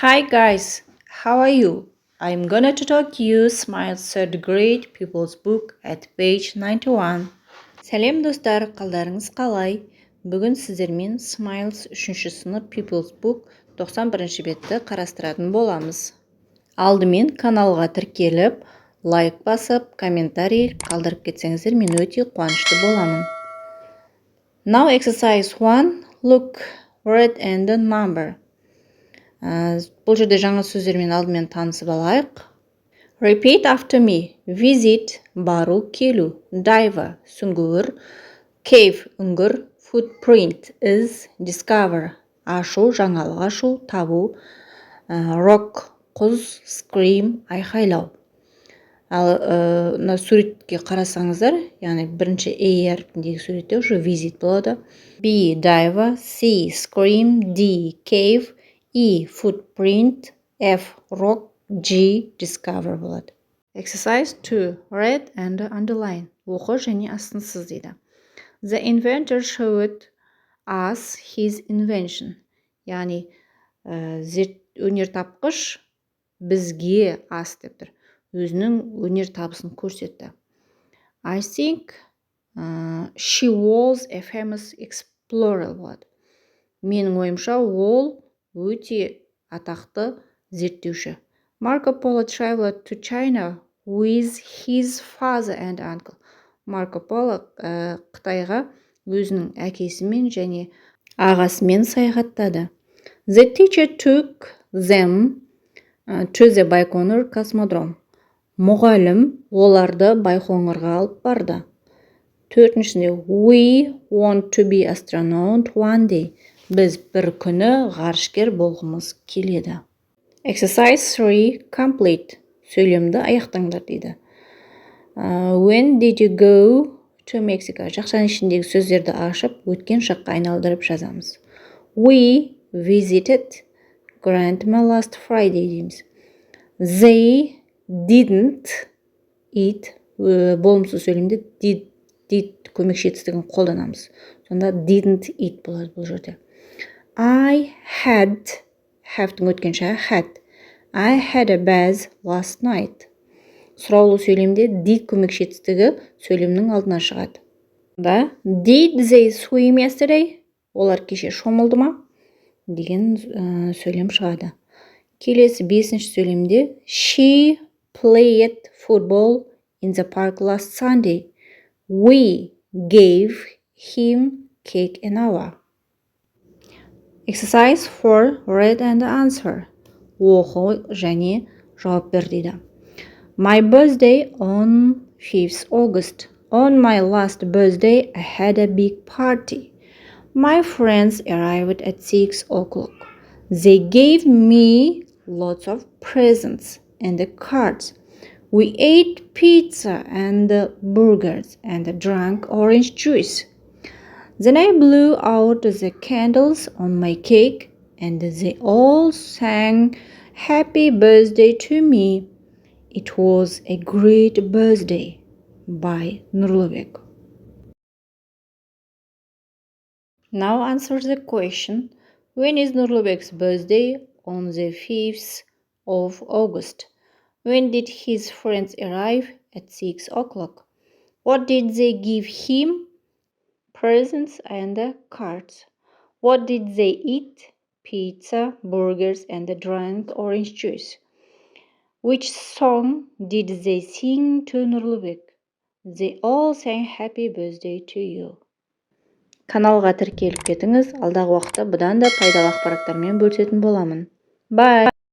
Hi guys, how are you? I'm gonna to talk you Smiles third grade people's book at page 91. Сәлем достар, қалдарыңыз қалай? Бүгін сіздермен Smiles 3-ші сынып people's book 91-ші бетті қарастыратын боламыз. Алдымен каналға тіркеліп, лайк басып, комментарий қалдырып кетсеңіздер, мен өте қуанышты боламын. Now exercise 1, look, read and the number. Бұл жерде жаңа сөздермен алдымен танысып алайық. Repeat after me. Visit, бару, келу. Dive, сүңгуір. Cave, үңгір. Footprint, із. Discover, ашу, жаңалық ашу, табу. Rock, құз. Scream, айқайлау. Ал суретке қарасаңыздар, яғни бірінші A әрпіндегі суретте уже visit болады. B, dive. C, scream. D, cave. E, footprint. F, rock. G, discover болады. Exercise 2. Read and underline. Оқы және астын сыз дейді. The inventor showed us his invention. Яғни өнертапқыш бізге деп тұр. Өзінің өнертабысын көрсетті. I think she was a famous explorer болады. Менің ойымша ол өте атақты зерттеуші. Marco Polo traveled to China with his father and uncle. Марко Поло Қытайға өзінің әкесімен және ағасымен саяхаттады. The teacher took them to the Байқоңыр космодром. Мұғалім оларды Байқоңырға алып барды. Төртіншісінде, we want to be astronaut one day. Біз бір күні ғарышкер болғымыз келеді. Exercise 3, complete. Сөйлемді аяқтаңдар дейді. When did you go to Mexico? Жақшаның ішіндегі сөздерді ашып, өткен шаққа айналдырып жазамыз. We visited grandma last Friday дейміз. They didn't eat. Болымсыз сөйлемде did көмекші етістігін қолданамыз. Сонда didn't eat болады бұл жерде. I had, have-тің өткенші had. I had a bath last night. Сұраулы сөйлемде did көмекші етістігі сөйлемнің алдына шығады. Did they swim yesterday? Олар кеше шомылды ма? Деген сөйлем шығады. Келесі 5-ші сөйлемде she played football in the park last Sunday. We gave him cake an hour. Exercise 4, read and answer. Оқы және жауап бер дейді. My birthday on 5th August. On my last birthday, I had a big party. My friends arrived at 6 o'clock. They gave me lots of presents and cards. We ate pizza and burgers and drank orange juice. Then I blew out the candles on my cake and they all sang happy birthday to me. It was a great birthday. By Nurlubek. Now answer the question. When is Nurlubek's birthday? On the 5th of August. When did his friends arrive? At 6 o'clock. What did they give him? Presents and cards. What did they eat? Pizza, burgers, and drank orange juice. Which song did they sing to Nurlubek? They all sang happy birthday to you. Каналға тіркеліп кетіңіз. Алдағы уақытта бұданда пайдалы ақпараттармен бөлісетін боламын. Bye!